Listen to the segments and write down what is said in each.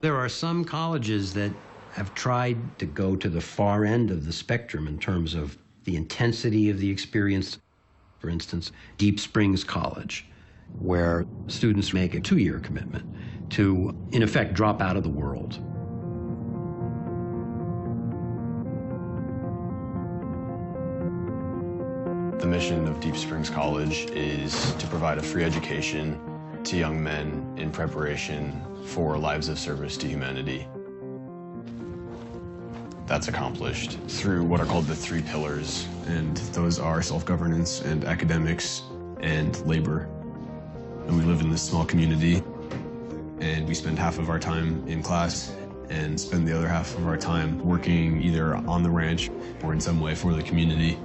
There are some colleges that have tried to go to the far end of the spectrum in terms of the intensity of the experience. For instance, Deep Springs College, where students make a 2-year commitment to, in effect, drop out of the world. The mission of Deep Springs College is to provide a free education to young men in preparation for lives of service to humanity. That's accomplished through what are called the 3 pillars, and those are self-governance and academics and labor. And we live in this small community, and we spend half of our time in class and spend the other half of our time working either on the ranch or in some way for the community.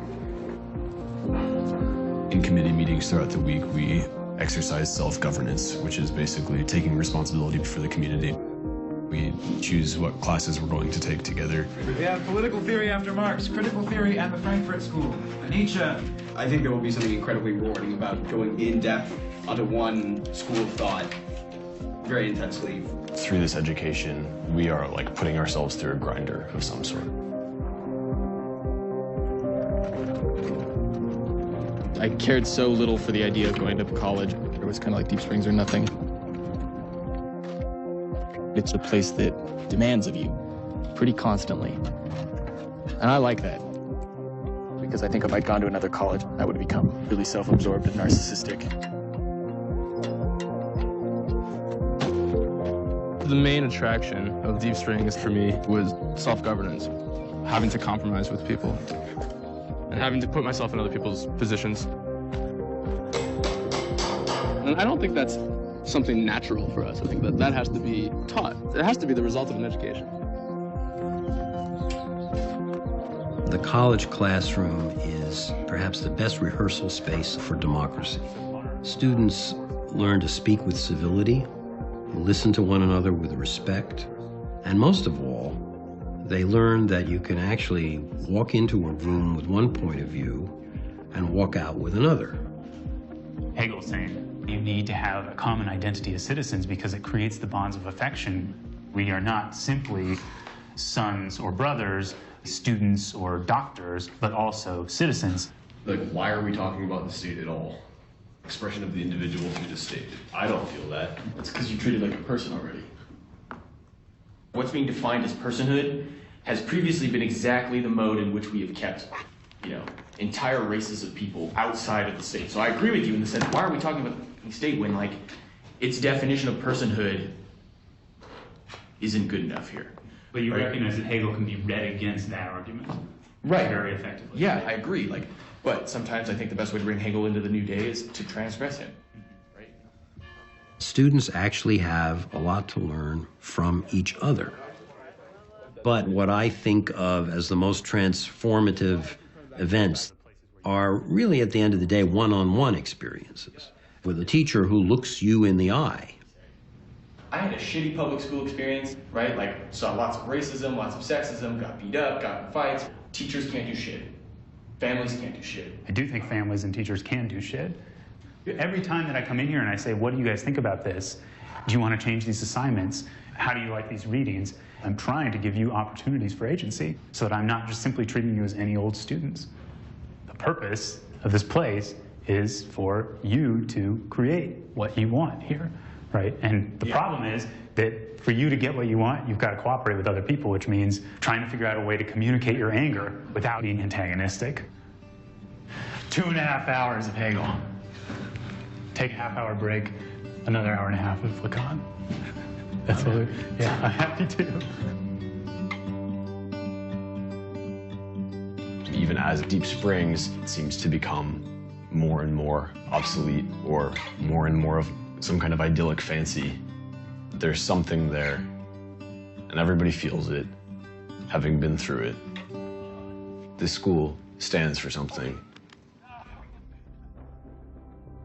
In committee meetings throughout the week, we exercise self-governance, which is basically taking responsibility for the community. We choose what classes we're going to take together. We have political theory after Marx, critical theory at the Frankfurt School, Nietzsche. I think there will be something incredibly rewarding about going in depth onto one school of thought very intensely. Through this education, we are like putting ourselves through a grinder of some sort. I cared so little for the idea of going to college. It was kind of like Deep Springs or nothing. It's a place that demands of you pretty constantly. And I like that. Because I think if I'd gone to another college, I would have become really self-absorbed and narcissistic. The main attraction of Deep Springs for me was self-governance, having to compromise with people, and having to put myself in other people's positions. And I don't think that's something natural for us. I think that has to be taught. It has to be the result of an education. The college classroom is perhaps the best rehearsal space for democracy. Students learn to speak with civility, listen to one another with respect, and most of all, they learn that you can actually walk into a room with one point of view and walk out with another. Hegel's saying you need to have a common identity as citizens because it creates the bonds of affection. We are not simply sons or brothers, students or doctors, but also citizens. Like, why are we talking about the state at all? Expression of the individual through the state. I don't feel that. It's because you're treated like a person already. What's being defined as personhood has previously been exactly the mode in which we have kept, entire races of people outside of the state. So I agree with you in the sense, why are we talking about the state when, like, its definition of personhood isn't good enough here? But you recognize that Hegel can be read against that argument. Right. Very effectively. Yeah, I agree. But sometimes I think the best way to bring Hegel into the new day is to transgress him. Right? Students actually have a lot to learn from each other. But what I think of as the most transformative events are really, at the end of the day, one-on-one experiences with a teacher who looks you in the eye. I had a shitty public school experience, right? Like, saw lots of racism, lots of sexism, got beat up, got in fights. Teachers can't do shit. Families can't do shit. I do think families and teachers can do shit. Every time that I come in here and I say, what do you guys think about this? Do you want to change these assignments? How do you like these readings? I'm trying to give you opportunities for agency so that I'm not just simply treating you as any old students. The purpose of this place is for you to create what you want here, right? And the problem is that for you to get what you want, you've got to cooperate with other people, which means trying to figure out a way to communicate your anger without being antagonistic. 2.5 hours of Hegel. Take a half-hour break, another hour and a half of Lacan. That's what I'm happy to. Even as Deep Springs seems to become more and more obsolete or more and more of some kind of idyllic fancy, there's something there, and everybody feels it, having been through it. This school stands for something.